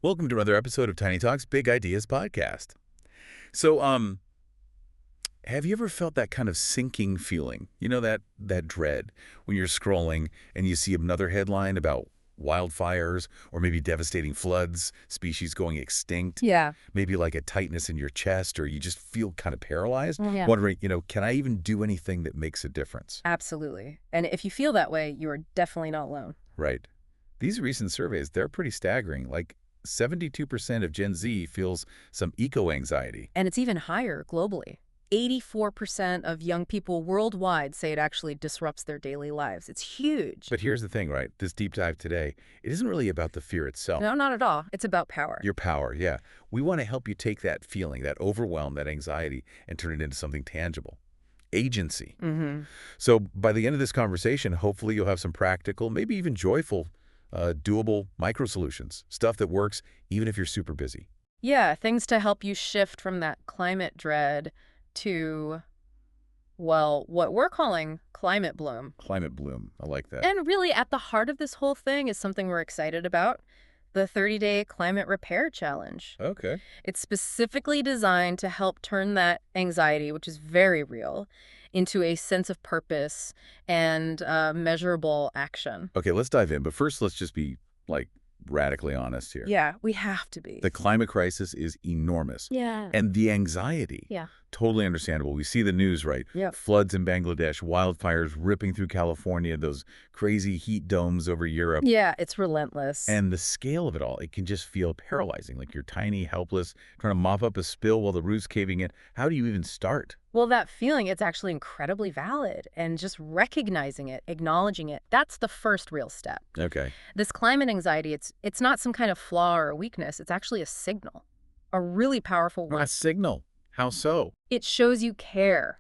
Welcome to another episode of Tiny Talks Big Ideas podcast. So, have you ever felt that kind of sinking feeling? You know, that dread when you're scrolling and you see another headline about wildfires or maybe devastating floods, species going extinct, Yeah. maybe like a tightness in your chest, or you just feel kind of paralyzed, Yeah. wondering, can I even do anything that makes a difference? Absolutely. And if you feel that way, you are definitely not alone. Right. These recent surveys, they're pretty staggering. Like 72% of Gen Z feels some eco-anxiety. And it's even higher globally. 84% of young people worldwide say it actually disrupts their daily lives. It's huge. But here's the thing, right? This deep dive today, it isn't really about the fear itself. No, not at all. It's about power. Your power, yeah. We want to help you take that feeling, that overwhelm, that anxiety, and turn it into something tangible. Agency. So by the end of this conversation, hopefully you'll have some practical, maybe even joyful, doable micro solutions, stuff that works even if you're super busy. Yeah, things to help you shift from that climate dread to, well, what we're calling climate bloom. Climate bloom, I like that. And really, at the heart of this whole thing is something we're excited about, the 30-day climate repair challenge. Okay. It's specifically designed to help turn that anxiety, which is very real, into a sense of purpose and measurable action. Okay, let's dive in. But first, let's just be, radically honest here. Yeah, we have to be. The climate crisis is enormous. Yeah. And the anxiety, Yeah. totally understandable. We see the news, right? Yep. Floods in Bangladesh, wildfires ripping through California, those crazy heat domes over Europe. Yeah, it's relentless. And the scale of it all, it can just feel paralyzing, like you're tiny, helpless, trying to mop up a spill while the roof's caving in. How do you even start? Well, that feeling, it's actually incredibly valid. And just recognizing it, acknowledging it, that's the first real step. Okay. This climate anxiety, it's not some kind of flaw or a weakness. It's actually a signal, a really powerful one. A signal. How so? It shows you care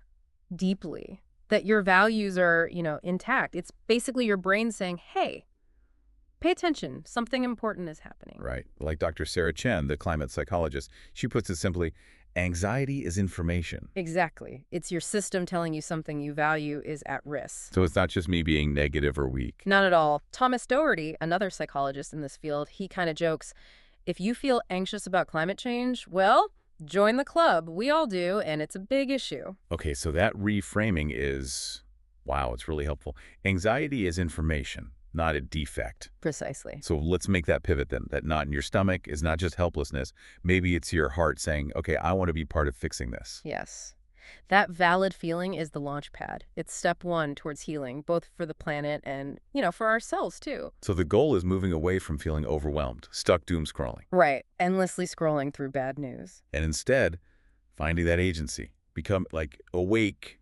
deeply, that your values are, intact. It's basically your brain saying, hey, pay attention. Something important is happening. Right. Like Dr. Sarah Chen, the climate psychologist, she puts it simply, anxiety is information. Exactly. It's your system telling you something you value is at risk. So it's not just me being negative or weak. Not at all. Thomas Doherty, another psychologist in this field, he kind of jokes, if you feel anxious about climate change, well, join the club. We all do, and it's a big issue. Okay, so that reframing is, wow, it's really helpful. Anxiety is information, not a defect. Precisely. So let's make that pivot then. That knot in your stomach is not just helplessness. Maybe it's your heart saying, okay, I want to be part of fixing this. Yes. That valid feeling is the launch pad. It's step one towards healing, both for the planet and, for ourselves, too. So the goal is moving away from feeling overwhelmed, stuck doom scrolling, Right. Endlessly scrolling through bad news. and instead finding that agency, become awake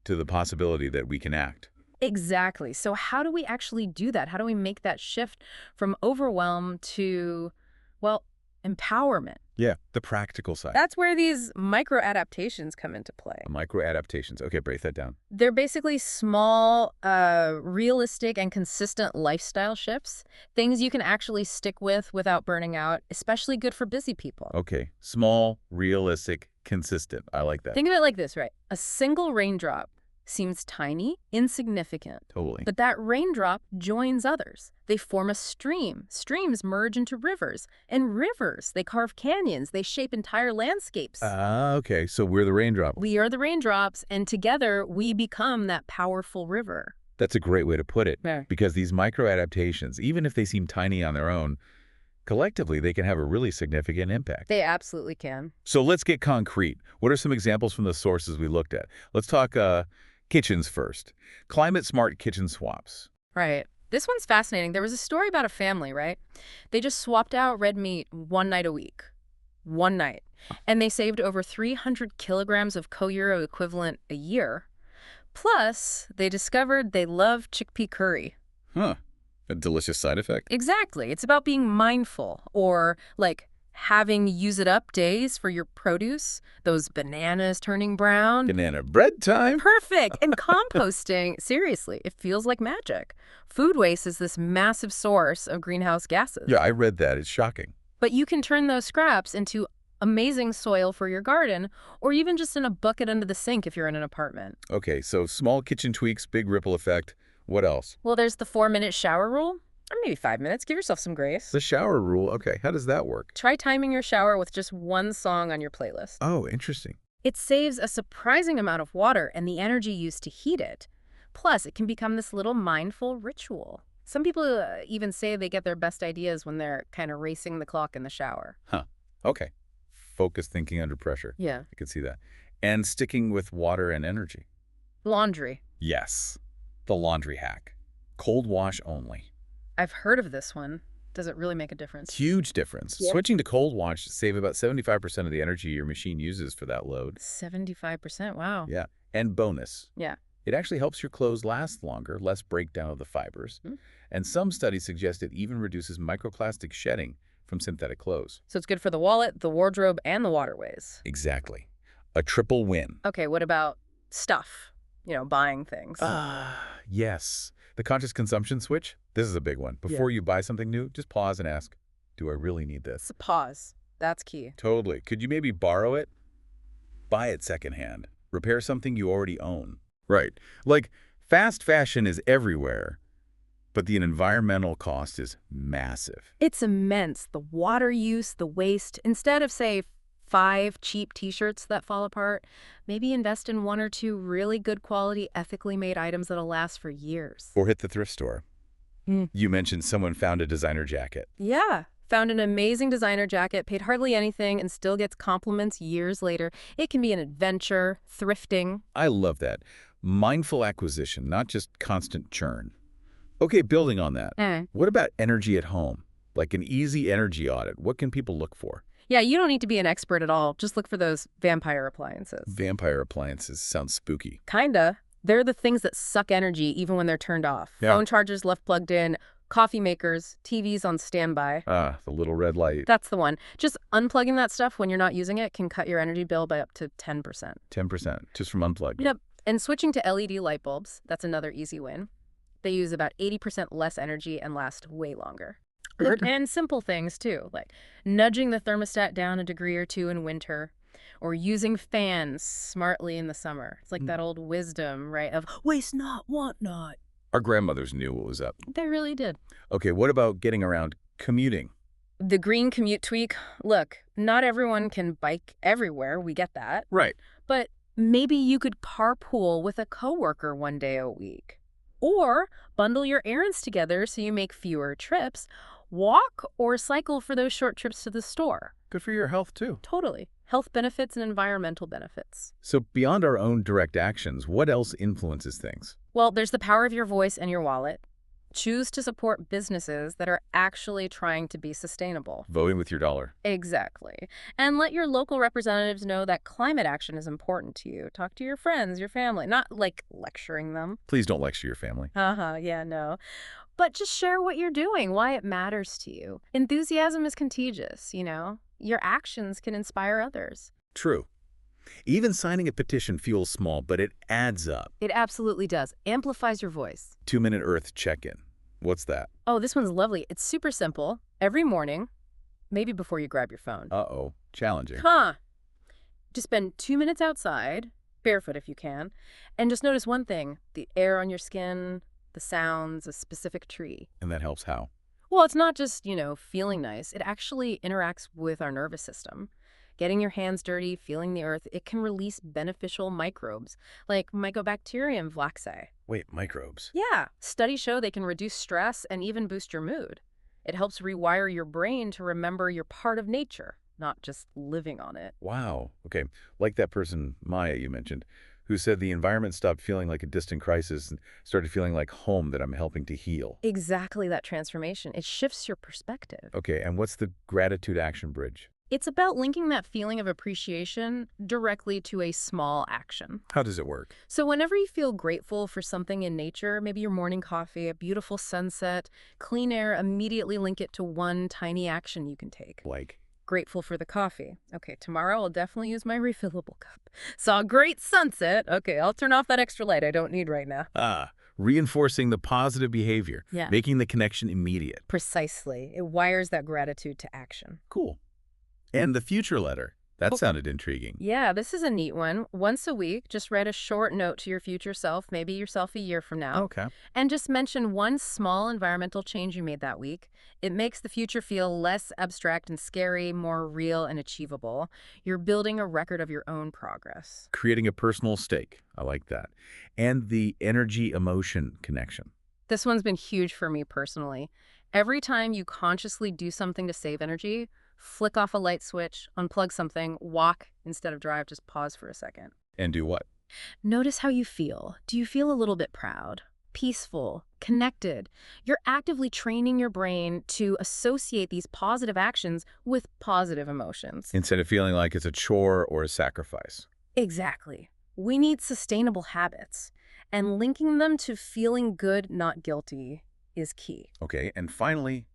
to the possibility that we can act. Exactly. So how do we actually do that? How do we make that shift from overwhelm to, well, empowerment? Yeah, the practical side. That's where these micro-adaptations come into play. Micro adaptations. Okay, break that down. They're basically small, realistic, and consistent lifestyle shifts, things you can actually stick with without burning out, especially good for busy people. Okay, small, realistic, consistent. I like that. Think of it like this, right? A single raindrop seems tiny, insignificant. Totally. But that raindrop joins others. They form a stream. Streams merge into rivers. And rivers, they carve canyons. They shape entire landscapes. Okay, so we're the raindrop. We are the raindrops, and together we become that powerful river. That's a great way to put it. Yeah. Because these micro adaptations, even if they seem tiny on their own, collectively they can have a really significant impact. They absolutely can. So let's get concrete. What are some examples from the sources we looked at? Let's talk kitchens first. Climate-smart kitchen swaps. Right. This one's fascinating. There was a story about a family, right? They just swapped out red meat one night a week. One night. And they saved over 300 kilograms of co-euro equivalent a year. Plus, they discovered they love chickpea curry. Huh. A delicious side effect. Exactly. It's about being mindful, or having use-it-up days for your produce, those bananas turning brown. Banana bread time. Perfect. And composting, seriously, it feels like magic. Food waste is this massive source of greenhouse gases. Yeah, I read that. It's shocking. But you can turn those scraps into amazing soil for your garden, or even just in a bucket under the sink if you're in an apartment. Okay, so small kitchen tweaks, big ripple effect. What else? Well, there's the 4-minute shower rule. Or maybe 5 minutes. Give yourself some grace. The shower rule. Okay, how does that work? Try timing your shower with just one song on your playlist. Oh, interesting. It saves a surprising amount of water and the energy used to heat it. Plus, it can become this little mindful ritual. Some people even say they get their best ideas when they're kind of racing the clock in the shower. Huh. Okay. Focused thinking under pressure. Yeah. I can see that. And sticking with water and energy. Laundry. Yes. The laundry hack. Cold wash only. I've heard of this one. Does it really make a difference? Huge difference. Yeah. Switching to cold wash save about 75% of the energy your machine uses for that load. 75%. Wow. Yeah. And bonus. Yeah. It actually helps your clothes last longer, less breakdown of the fibers. And some studies suggest it even reduces microplastic shedding from synthetic clothes. So it's good for the wallet, the wardrobe, and the waterways. Exactly. A triple win. Okay, what about stuff? Buying things. Yes. The conscious consumption switch? This is a big one. Before you buy something new, just pause and ask, do I really need this? It's a pause. That's key. Totally. Could you maybe borrow it? Buy it secondhand. Repair something you already own. Right. Like, fast fashion is everywhere, but the environmental cost is massive. It's immense. The water use, the waste. Instead of, say, 5 cheap t-shirts that fall apart, maybe invest in 1 or 2 really good quality, ethically made items that'll last for years. Or hit the thrift store. You mentioned someone found a designer jacket. Yeah. Found an amazing designer jacket, paid hardly anything, and still gets compliments years later. It can be an adventure, thrifting. I love that. Mindful acquisition, not just constant churn. Okay, building on that. What about energy at home? Like an easy energy audit. What can people look for? Yeah, you don't need to be an expert at all. Just look for those vampire appliances. Vampire appliances sounds spooky. Kinda. They're the things that suck energy even when they're turned off. Yeah. Phone chargers left plugged in, coffee makers, TVs on standby. Ah, the little red light. That's the one. Just unplugging that stuff when you're not using it can cut your energy bill by up to 10%. 10%, just from unplugging. Yep. And switching to LED light bulbs, that's another easy win. They use about 80% less energy and last way longer. Look, and simple things, too, like nudging the thermostat down a degree or 2 in winter, or using fans smartly in the summer. It's like that old wisdom, right, of waste not, want not. Our grandmothers knew what was up. They really did. Okay, what about getting around commuting? The green commute tweak, look, not everyone can bike everywhere, we get that. Right. But maybe you could carpool with a coworker 1 day a week. Or bundle your errands together so you make fewer trips. Walk or cycle for those short trips to the store. Good for your health, too. Totally. Health benefits and environmental benefits. So beyond our own direct actions, what else influences things? Well, there's the power of your voice and your wallet. Choose to support businesses that are actually trying to be sustainable. Voting with your dollar. Exactly. And let your local representatives know that climate action is important to you. Talk to your friends, your family, not like lecturing them. Please don't lecture your family. Yeah, no. But just share what you're doing, why it matters to you. Enthusiasm is contagious, Your actions can inspire others. True. Even signing a petition feels small, but it adds up. It absolutely does. Amplifies your voice. 2-minute Earth check-in. What's that? Oh, this one's lovely. It's super simple. Every morning, maybe before you grab your phone. Uh-oh. Challenging. Just spend 2 minutes outside, barefoot if you can, and just notice one thing, the air on your skin, the sounds, a specific tree. And that helps how? Well, it's not just, feeling nice. It actually interacts with our nervous system. Getting your hands dirty, feeling the earth, it can release beneficial microbes, like Mycobacterium vlaxi. Wait, microbes? Yeah. Studies show they can reduce stress and even boost your mood. It helps rewire your brain to remember you're part of nature, not just living on it. Wow. Okay. Like that person, Maya, you mentioned, who said the environment stopped feeling like a distant crisis and started feeling like home that I'm helping to heal. Exactly that transformation. It shifts your perspective. Okay, and what's the gratitude action bridge? It's about linking that feeling of appreciation directly to a small action. How does it work? So whenever you feel grateful for something in nature, maybe your morning coffee, a beautiful sunset, clean air, immediately link it to one tiny action you can take. Like? Grateful for the coffee. Okay, tomorrow I'll definitely use my refillable cup. Saw a great sunset. Okay, I'll turn off that extra light I don't need right now. Reinforcing the positive behavior. Yeah. Making the connection immediate. Precisely. It wires that gratitude to action. Cool. And the future letter. That sounded intriguing. Yeah, this is a neat one. Once a week, just write a short note to your future self, maybe yourself a year from now, Okay. and just mention one small environmental change you made that week. It makes the future feel less abstract and scary, more real and achievable. You're building a record of your own progress. Creating a personal stake. I like that. And the energy-emotion connection. This one's been huge for me personally. Every time you consciously do something to save energy, flick off a light switch, unplug something, walk instead of drive, just pause for a second. And do what? Notice how you feel. Do you feel a little bit proud, peaceful, connected? You're actively training your brain to associate these positive actions with positive emotions. Instead of feeling like it's a chore or a sacrifice. Exactly. We need sustainable habits, and linking them to feeling good, not guilty, is key. Okay, and finally,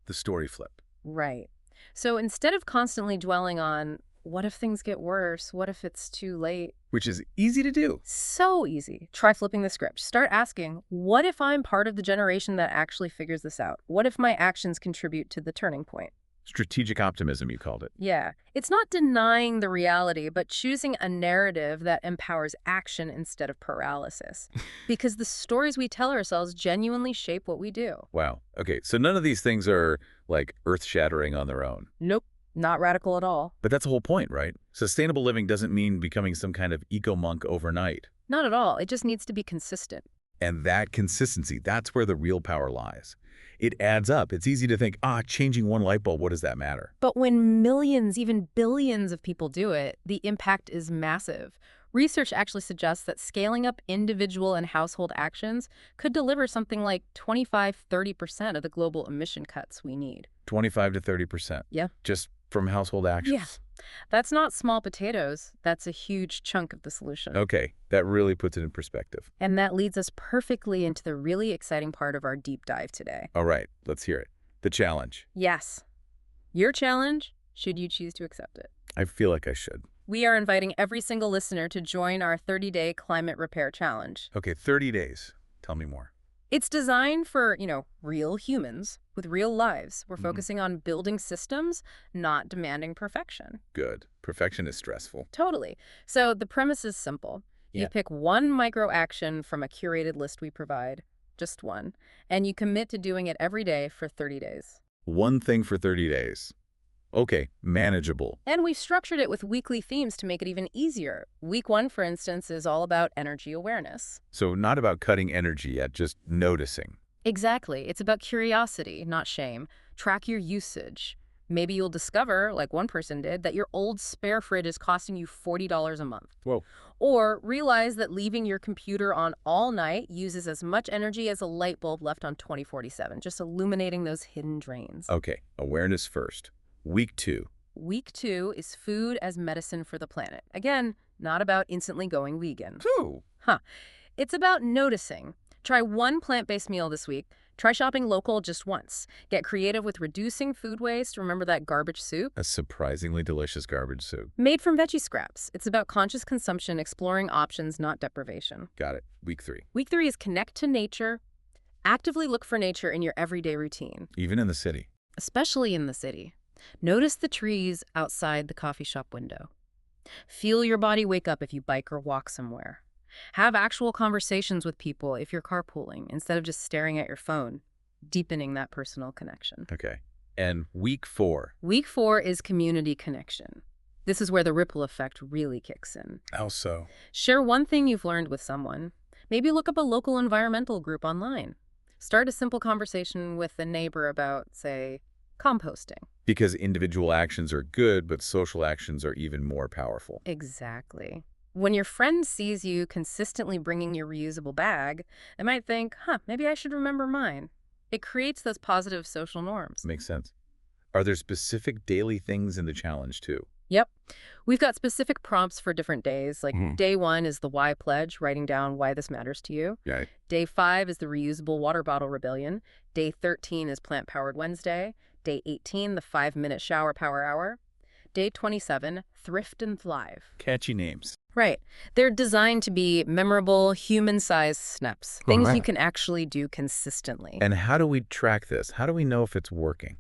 the story flip. Right. So instead of constantly dwelling on, what if things get worse? What if it's too late? Which is easy to do. So easy. Try flipping the script. Start asking, what if I'm part of the generation that actually figures this out? What if my actions contribute to the turning point? Strategic optimism, you called it. Yeah. It's not denying the reality, but choosing a narrative that empowers action instead of paralysis. Because the stories we tell ourselves genuinely shape what we do. Wow. Okay, so none of these things are, like, earth-shattering on their own. Nope. Not radical at all. But that's the whole point, right? Sustainable living doesn't mean becoming some kind of eco-monk overnight. Not at all. It just needs to be consistent. And that consistency, that's where the real power lies. It adds up. It's easy to think, changing one light bulb, what does that matter? But when millions, even billions of people do it, the impact is massive. Research actually suggests that scaling up individual and household actions could deliver something like 25–30% of the global emission cuts we need. 25 to 30%. Yeah. Just from household actions. Yeah. That's not small potatoes. That's a huge chunk of the solution. Okay, that really puts it in perspective. And that leads us perfectly into the really exciting part of our deep dive today. All right, let's hear it. The challenge. Yes. Your challenge, should you choose to accept it. I feel like I should. We are inviting every single listener to join our 30-day climate repair challenge. Okay, 30 days. Tell me more. It's designed for, real humans with real lives. We're focusing on building systems, not demanding perfection. Good. Perfection is stressful. Totally. So the premise is simple. You pick one micro action from a curated list we provide, just one, and you commit to doing it every day for 30 days. One thing for 30 days. Okay, manageable. And we've structured it with weekly themes to make it even easier. Week 1, for instance, is all about energy awareness. So not about cutting energy yet, just noticing. Exactly. It's about curiosity, not shame. Track your usage. Maybe you'll discover, like one person did, that your old spare fridge is costing you $40 a month. Whoa. Or realize that leaving your computer on all night uses as much energy as a light bulb left on 2047, just illuminating those hidden drains. Okay, awareness first. Week 2. Week 2 is food as medicine for the planet. Again, not about instantly going vegan. Ooh. It's about noticing. Try one plant-based meal this week. Try shopping local just once. Get creative with reducing food waste. Remember that garbage soup? A surprisingly delicious garbage soup. Made from veggie scraps. It's about conscious consumption, exploring options, not deprivation. Got it. Week 3. Week 3 is connect to nature. Actively look for nature in your everyday routine. Even in the city. Especially in the city. Notice the trees outside the coffee shop window. Feel your body wake up if you bike or walk somewhere. Have actual conversations with people if you're carpooling instead of just staring at your phone, deepening that personal connection. Okay. And week 4. Week 4 is community connection. This is where the ripple effect really kicks in. How so? Share one thing you've learned with someone. Maybe look up a local environmental group online. Start a simple conversation with a neighbor about, say, composting. Because individual actions are good, but social actions are even more powerful. Exactly. When your friend sees you consistently bringing your reusable bag, they might think, maybe I should remember mine. It creates those positive social norms. Makes sense. Are there specific daily things in the challenge, too? Yep. We've got specific prompts for different days. Like day 1 is the why pledge, writing down why this matters to you. Right. Day 5 is the reusable water bottle rebellion. Day 13 is plant-powered Wednesday. Day 18, the 5-minute shower power hour. Day 27, thrift and thrive. Catchy names. Right. They're designed to be memorable, human-sized steps, things you can actually do consistently. And how do we track this? How do we know if it's working?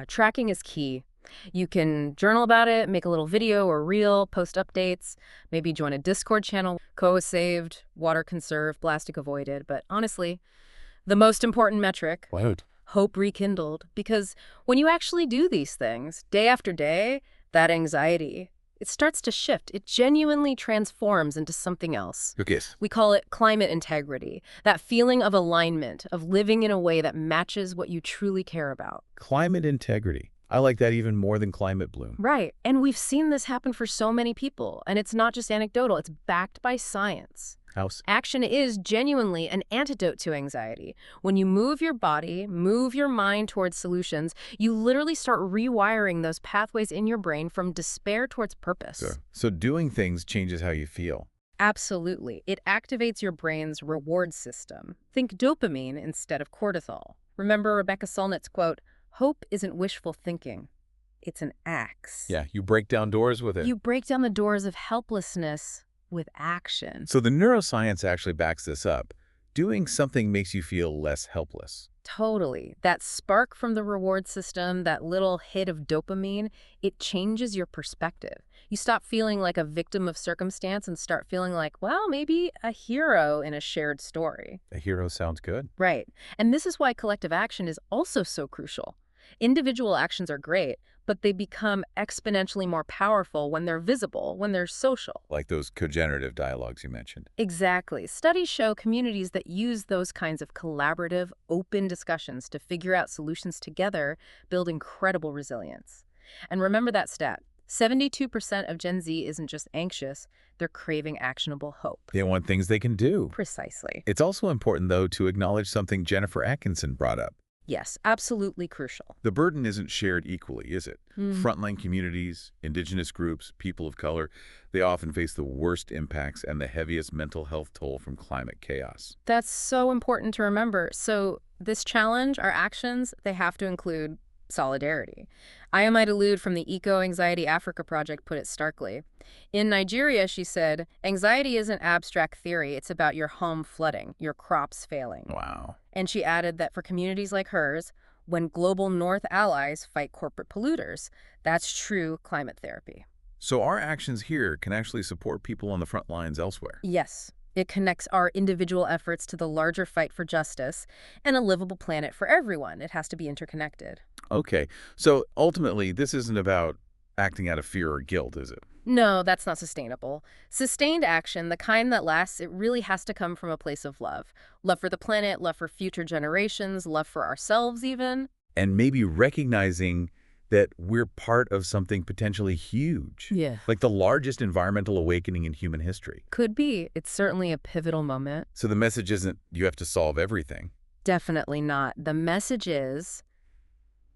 Tracking is key. You can journal about it, make a little video or reel, post updates, maybe join a Discord channel. Co was saved, water conserved, plastic avoided. But honestly, the most important metric, What? hope rekindled. Because when you actually do these things, day after day, that anxiety, it starts to shift. It genuinely transforms into something else. Okay. We call it climate integrity, that feeling of alignment, of living in a way that matches what you truly care about. Climate integrity. I like that even more than climate bloom. Right. And we've seen this happen for so many people. And it's not just anecdotal, it's backed by science. House. Action is genuinely an antidote to anxiety. When you move your body, move your mind towards solutions, you literally start rewiring those pathways in your brain from despair towards purpose. Sure. So doing things changes how you feel. Absolutely. It activates your brain's reward system. Think dopamine instead of cortisol. Remember Rebecca Solnit's quote, "Hope isn't wishful thinking. It's an axe." Yeah, you break down doors with it. You break down the doors of helplessness with action. So the neuroscience actually backs this up. Doing something makes you feel less helpless. Totally. That spark from the reward system, that little hit of dopamine, it changes your perspective. You stop feeling like a victim of circumstance and start feeling like, well, maybe a hero in a shared story. A hero sounds good. Right. And this is why collective action is also so crucial. Individual actions are great, but they become exponentially more powerful when they're visible, when they're social. Like those cogenerative dialogues you mentioned. Exactly. Studies show communities that use those kinds of collaborative, open discussions to figure out solutions together build incredible resilience. And remember that stat. 72% of Gen Z isn't just anxious, they're craving actionable hope. They want things they can do. Precisely. It's also important, though, to acknowledge something Jennifer Atkinson brought up. Yes, absolutely crucial. The burden isn't shared equally, is it? Frontline communities, indigenous groups, people of color, they often face the worst impacts and the heaviest mental health toll from climate chaos. That's so important to remember. So this challenge, our actions, they have to include solidarity. Ayomide Alud from the Eco-Anxiety Africa Project put it starkly. In Nigeria, she said, anxiety isn't abstract theory, it's about your home flooding, your crops failing. Wow. And she added that for communities like hers, when global North allies fight corporate polluters, that's true climate therapy. So our actions here can actually support people on the front lines elsewhere. Yes. It connects our individual efforts to the larger fight for justice and a livable planet for everyone. It has to be interconnected. Okay, so ultimately, this isn't about acting out of fear or guilt, is it? No, that's not sustainable. Sustained action, the kind that lasts, it really has to come from a place of love. Love for the planet, love for future generations, love for ourselves even. And maybe recognizing that we're part of something potentially huge. Yeah. Like the largest environmental awakening in human history. Could be. It's certainly a pivotal moment. So the message isn't you have to solve everything. Definitely not. The message is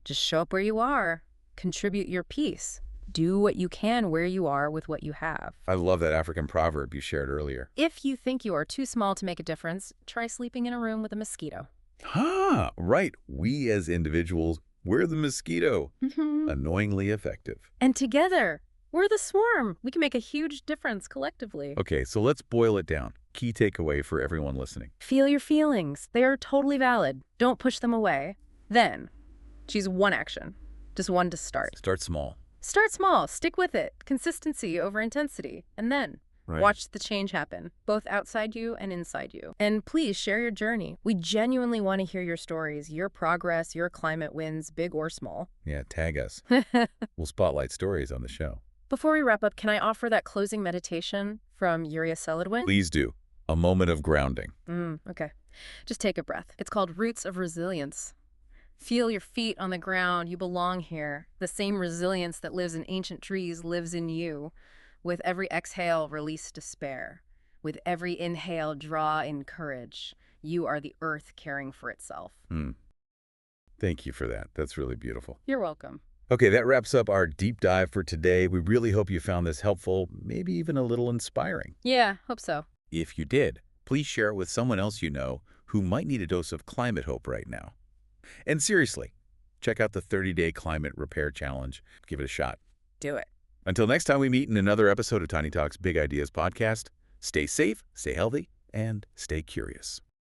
just show up where you are, contribute your piece, do what you can where you are with what you have. I love that African proverb you shared earlier. If you think you are too small to make a difference, try sleeping in a room with a mosquito. Ah, right. We as individuals, we're the mosquito. Annoyingly effective. And together, we're the swarm. We can make a huge difference collectively. Okay, so let's boil it down. Key takeaway for everyone listening. Feel your feelings. They are totally valid. Don't push them away. Then, choose one action. Just one to start. Start small. Start small. Stick with it. Consistency over intensity. And then, watch the change happen, both outside you and inside you. And please share your journey. We genuinely want to hear your stories, your progress, your climate wins, big or small. Yeah, tag us. We'll spotlight stories on the show. Before we wrap up, can I offer that closing meditation from Uriah Seligman? Please do. A moment of grounding. Okay. Just take a breath. It's called Roots of Resilience. Feel your feet on the ground. You belong here. The same resilience that lives in ancient trees lives in you. With every exhale, release despair. With every inhale, draw in courage. You are the earth caring for itself. Thank you for that. That's really beautiful. You're welcome. Okay, that wraps up our deep dive for today. We really hope you found this helpful, maybe even a little inspiring. Yeah, hope so. If you did, please share it with someone else you know who might need a dose of climate hope right now. And seriously, check out the 30-Day Climate Repair Challenge. Give it a shot. Do it. Until next time we meet in another episode of Tiny Talks Big Ideas podcast, stay safe, stay healthy, and stay curious.